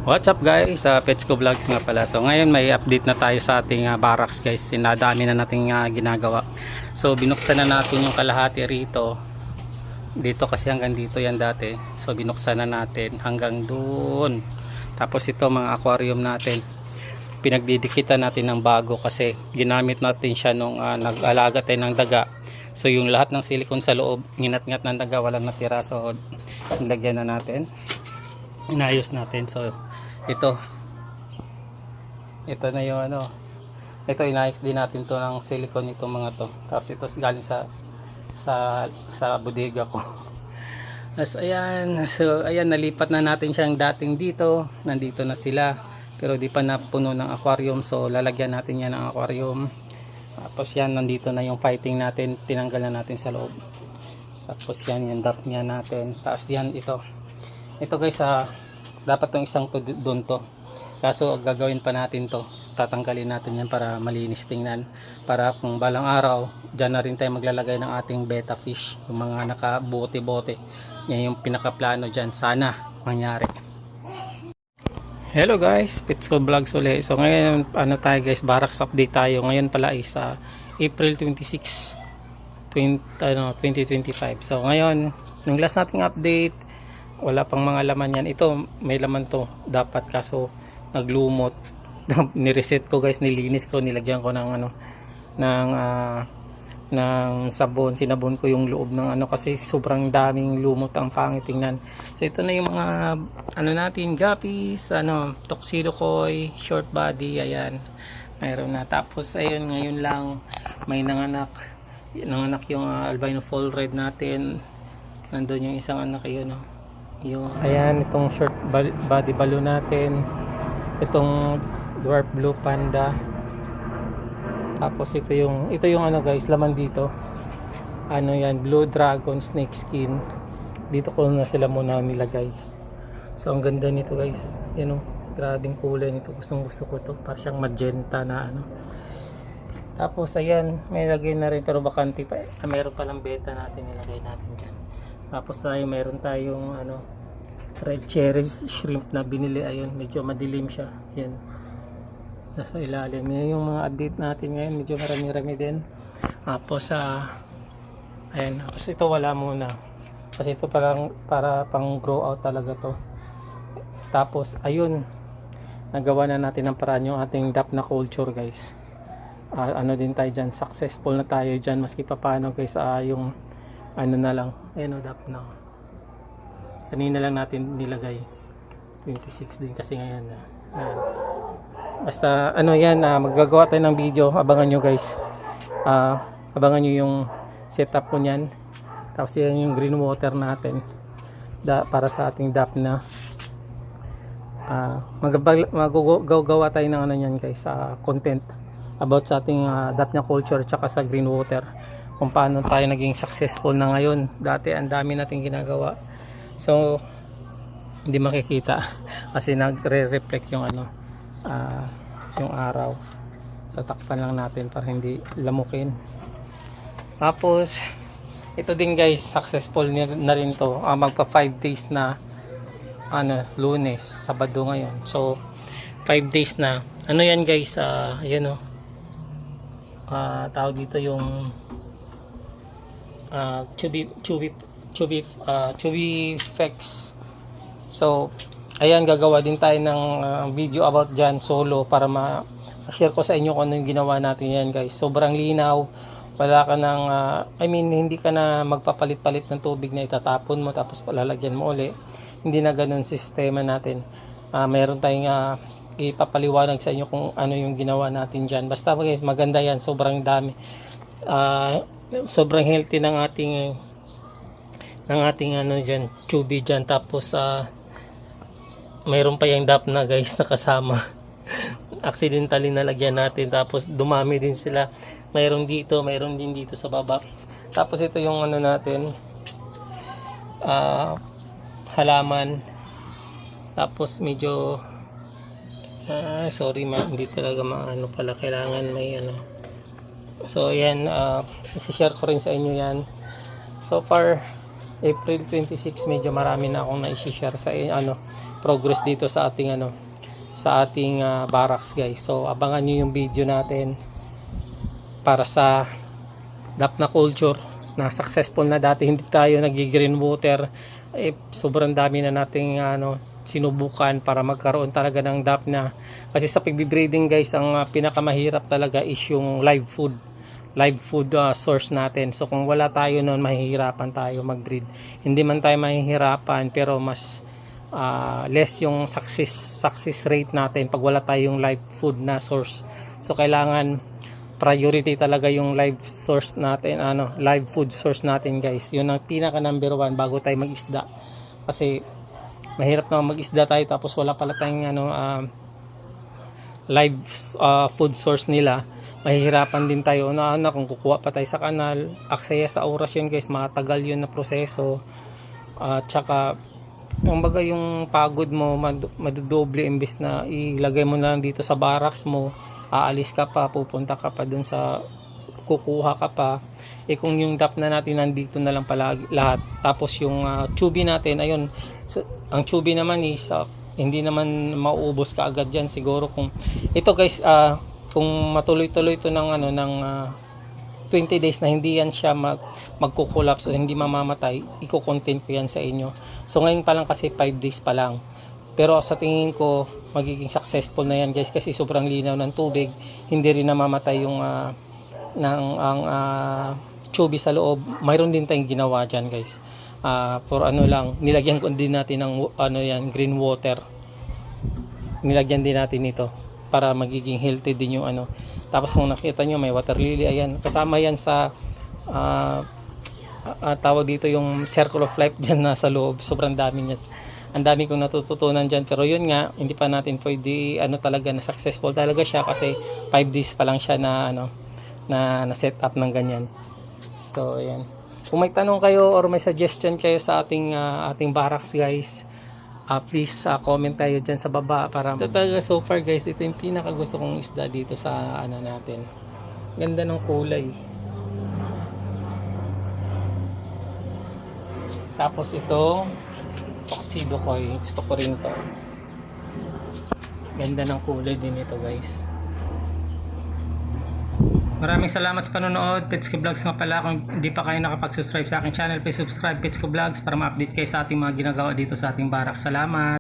What's up guys, Pets Ko Vlogs nga pala. So ngayon may update na tayo sa ating barracks guys. Sinadami na nating ginagawa. So binuksan na natin yung kalahati rito. Dito kasi hanggang dito yan dati. So binuksan na natin hanggang doon. Tapos ito mga aquarium natin. Pinagdidikitan natin ng bago kasi ginamit natin siya nung nag-alaga tayo ng daga. So yung lahat ng silicone sa loob, nginat-ngat ng daga, walang natira. So nilagyan na natin. Inayos natin. So ito na yung ito inayos din natin to ng silicone itong mga to. Tapos ito galing sa bodega ko. As ayan, so ayan, nalipat na natin siyang dating dito. Nandito na sila pero di pa napuno ng aquarium, so lalagyan natin yan ng aquarium. Tapos yan, nandito na yung fighting natin, tinanggal na natin sa loob. Tapos yan yung duct niya natin. Tapos yan ito guys, dapat tong isang to doon to, kaso gagawin pa natin to, tatanggalin natin yan para malinis tingnan, para kung balang araw dyan na rin tayo maglalagay ng ating betta fish, yung mga nakabote-bote. Yan yung pinakaplano dyan, sana mangyari. Hello guys, Pets Ko Vlogs ulit. So ngayon tayo guys, barracks update tayo. Ngayon pala is April 26, 2025. So ngayon, nung last nating update, wala pang mga laman yan. Ito may laman to dapat, kaso naglumot. Nireset ko guys, nilinis ko, nilagyan ko ng ng sabon, sinabon ko yung loob ng kasi sobrang daming lumot, ang pangit tingnan. So ito na yung mga natin, guppies, tuxedo koi, short body, ayan, mayroon na. Tapos ayun, ngayon lang may nanganak yung albino fall red natin. Nandun yung isang anak, yun ayan, itong short body balloon natin, itong dwarf blue panda. Tapos ito yung guys, laman dito, yan, blue dragon snake skin. Dito ko na sila muna nilagay. So ang ganda nito guys, grabing kulay nito, gusto ko to, parang siyang magenta na Tapos ayan, may lagay na rin pero bakante pa, meron palang beta natin, nilagay natin dyan. Tapos meron tayong red cherry shrimp na binili. Ayun, medyo madilim siya. Yan, nasa ilalim. Yan yung mga update natin ngayon, medyo marami-rami din. Tapos ayan, tapos ito wala muna kasi ito para pang grow out talaga to. Tapos ayun, nagawa na natin ng paraan yung ating DAP na culture guys. Din tayo dyan, successful na tayo dyan maski pa paano guys. Yung na lang, DAP na kanina lang natin nilagay, 26 din kasi ngayon basta yan, maggagawa tayo ng video, abangan nyo guys. Abangan nyo yung setup ko nyan. Tapos yan yung green water natin para sa ating DAP na magagawa tayo ng yan guys, content about sa ating DAP na culture tsaka sa green water, kung paano tayo naging successful na ngayon. Dati ang dami nating ginagawa, so hindi makikita kasi nagre-reflect yung yung araw. So takpan lang natin para hindi lamukin. Tapos ito din guys, successful na rin to. Magpa 5 days na Lunes, Sabado ngayon. So 5 days na. Yan guys, ayun tawag dito yung chubby facts. So ayan, gagawa din tayo ng video about dyan solo para ma-share ko sa inyo kung ano yung ginawa natin yan guys. Sobrang linaw, wala ka ng hindi ka na magpapalit-palit ng tubig na itatapon mo tapos palalagyan mo uli. Hindi na ganun sistema natin. Meron tayong ipapaliwanag sa inyo kung ano yung ginawa natin dyan. Basta guys, maganda yan, sobrang dami. Sobrang healthy ng ating dyan, chubby dyan. Tapos mayroon pa yung DAP na guys nakasama. Accidentally nalagyan natin, tapos dumami din sila. Mayroon dito, mayroon din dito sa baba. Tapos ito yung natin, halaman. Tapos medyo sorry hindi talaga pala, kailangan may So yan, isi-share ko rin sa inyo yan. So far April 26 medyo marami na akong na-share sa progress dito sa ating barracks guys. So abangan niyo yung video natin para sa DAP na culture na successful na. Dati hindi tayo nag-green water, sobrang dami na nating sinubukan para magkaroon talaga ng DAP na, kasi sa pigbe-breeding guys, ang pinakamahirap talaga is yung live food source natin. So kung wala tayo noon, mahihirapan tayo mag-breed. Hindi man tayo mahihirapan, pero mas less yung success rate natin pag wala tayong live food na source. So kailangan priority talaga yung live source natin, live food source natin guys. Yun ang pinaka number 1 bago tayo mag-isda. Kasi mahirap na mag-isda tayo tapos wala pala tayong live food source nila. Mahihirapan din tayo kung kukuha pa tayo sa kanal, aksaya sa oras yun guys, matagal yun na proseso. Tsaka kumbaga yung pagod mo madodoble, imbes na ilagay mo na lang dito sa barracks mo, aalis ka pa, pupunta ka pa dun sa kukuha ka pa. Kung yung DAP na natin nandito na lang pala lahat, tapos yung tubig natin, ayun, so, ang tubig naman is hindi naman mauubos ka agad dyan. Siguro kung ito guys, kung matuloy-tuloy ito ng 20 days na hindi yan siya magko-collapse o hindi mamamatay, iko-content ko yan sa inyo. So ngayon pa lang kasi 5 days pa lang, pero sa tingin ko magiging successful na yan guys, kasi sobrang linaw ng tubig, hindi rin namamatay yung ang tubig sa loob. Mayroon din tayong ginawa dyan guys, for lang, nilagyan ko din natin ng green water, nilagyan din natin ito para magiging healthy din yung Tapos kung nakita nyo may water lily, ayan, kasama yan sa tawag dito yung circle of life dyan nasa loob. Sobrang dami niya, ang dami kong natututunan dyan. Pero yun nga, hindi pa natin pwede talaga na successful talaga siya, kasi 5 days pa lang siya na na set up ng ganyan. So ayan, kung may tanong kayo or may suggestion kayo sa ating barracks guys, please comment tayo dyan sa baba. Para talaga so far guys, ito yung pinaka gusto kong isda dito sa natin. Ganda ng kulay. Tapos ito tuxedo koi, gusto ko rin to. Ganda ng kulay din ito guys. Maraming salamat sa panonood. Petsko Vlogs nga pala. Kung hindi pa kayo nakapag-subscribe sa aking channel, please subscribe Petsko Vlogs para ma-update kayo sa ating mga ginagawa dito sa ating barak. Salamat!